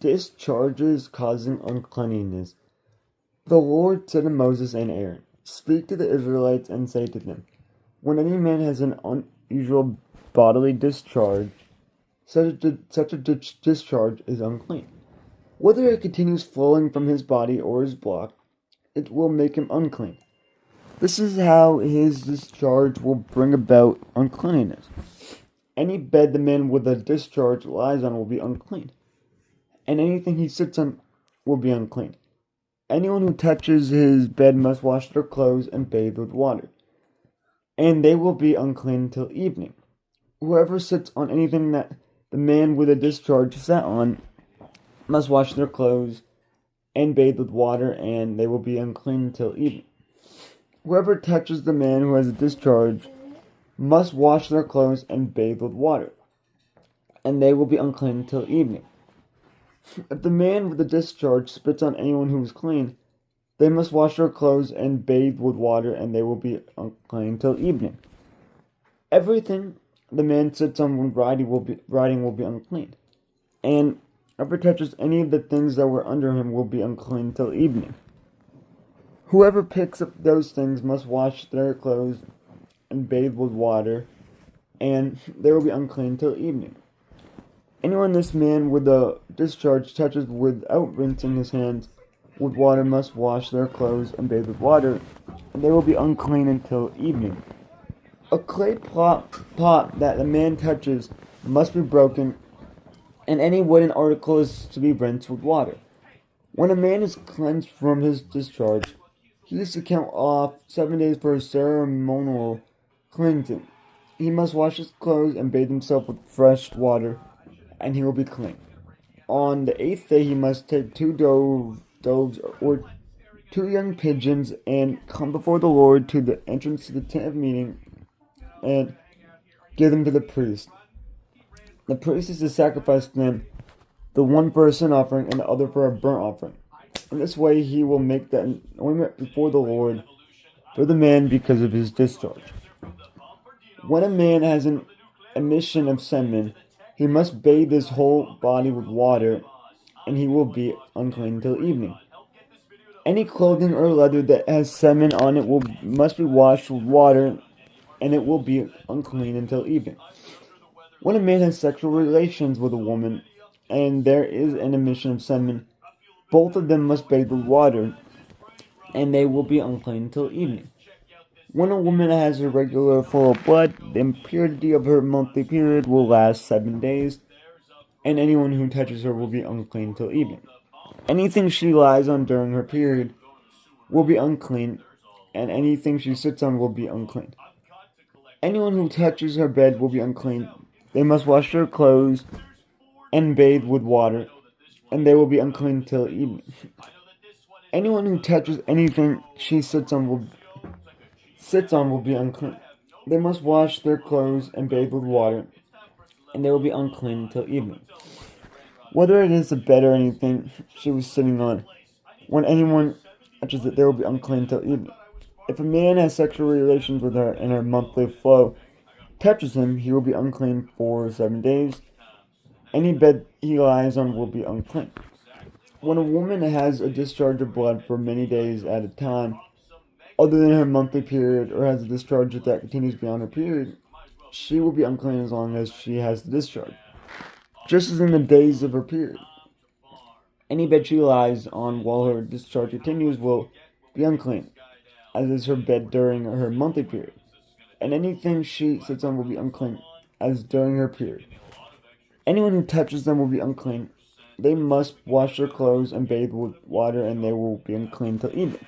Discharges causing uncleanness. The Lord said to Moses and Aaron, "Speak to the Israelites and say to them, when any man has an unusual bodily discharge, such a discharge is unclean. Whether it continues flowing from his body or is blocked, it will make him unclean. This is how his discharge will bring about uncleanness. Any bed the man with a discharge lies on will be unclean, and anything he sits on will be unclean. Anyone who touches his bed must wash their clothes and bathe with water, and they will be unclean till evening. Whoever sits on anything that the man with a discharge sat on must wash their clothes and bathe with water, and they will be unclean till evening. Whoever touches the man who has a discharge must wash their clothes and bathe with water, and they will be unclean till evening. If the man with the discharge spits on anyone who is clean, they must wash their clothes and bathe with water, and they will be unclean till evening. Everything the man sits on when riding will be unclean, and whoever touches any of the things that were under him will be unclean till evening. Whoever picks up those things must wash their clothes and bathe with water, and they will be unclean till evening. Anyone this man with a discharge touches without rinsing his hands with water must wash their clothes and bathe with water, and they will be unclean until evening. A clay pot that a man touches must be broken, and any wooden article is to be rinsed with water. When a man is cleansed from his discharge, he is to count off 7 days for his ceremonial cleansing. He must wash his clothes and bathe himself with fresh water, and he will be clean. On the 8th day he must take 2 doves or 2 young pigeons and come before the Lord to the entrance to the tent of meeting and give them to the priest. The priest is to sacrifice them, the one for a sin offering and the other for a burnt offering. In this way he will make the anointment before the Lord for the man because of his discharge. When a man has an emission of semen, he must bathe his whole body with water, and he will be unclean till evening. Any clothing or leather that has semen on it must be washed with water, and it will be unclean until evening. When a man has sexual relations with a woman, and there is an emission of semen, both of them must bathe with water, and they will be unclean until evening. When a woman has a regular flow of blood, the impurity of her monthly period will last 7 days, and anyone who touches her will be unclean till evening. Anything she lies on during her period will be unclean, and anything she sits on will be unclean. Anyone who touches her bed will be unclean. They must wash their clothes and bathe with water, and they will be unclean till evening. Anyone who touches anything she sits on will be unclean. They must wash their clothes and bathe with water, and they will be unclean until evening. Whether it is a bed or anything she was sitting on, when anyone touches it, they will be unclean until evening. If a man has sexual relations with her and her monthly flow touches him, he will be unclean for 7 days. Any bed he lies on will be unclean. When a woman has a discharge of blood for many days at a time, other than her monthly period, or has a discharge that continues beyond her period, she will be unclean as long as she has the discharge, just as in the days of her period. Any bed she lies on while her discharge continues will be unclean, as is her bed during her monthly period, and anything she sits on will be unclean, as during her period. Anyone who touches them will be unclean. They must wash their clothes and bathe with water, and they will be unclean till evening.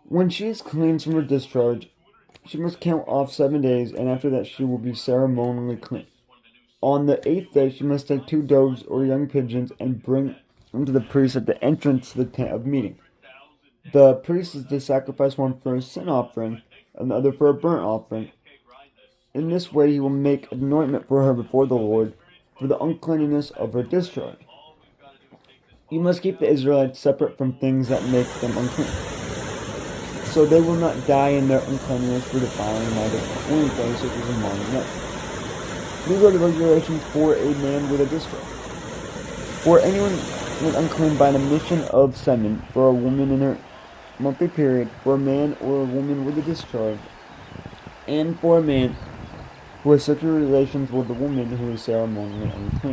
When she is cleansed from her discharge, she must count off 7 days, and after that she will be ceremonially clean. On the 8th day she must take 2 doves or young pigeons and bring them to the priest at the entrance to the tent of meeting. The priest is to sacrifice one for a sin offering and the other for a burnt offering. In this way he will make anointment for her before the Lord for the uncleanness of her discharge. You must keep the Israelites separate from things that make them unclean, so they will not die in their uncleanness for defiling neither holy places as among them. These are the regulations for a man with a discharge. For anyone was unclean by an emission of semen, for a woman in her monthly period, for a man or a woman with a discharge, and for a man who has sexual relations with a woman who is ceremonially unclean.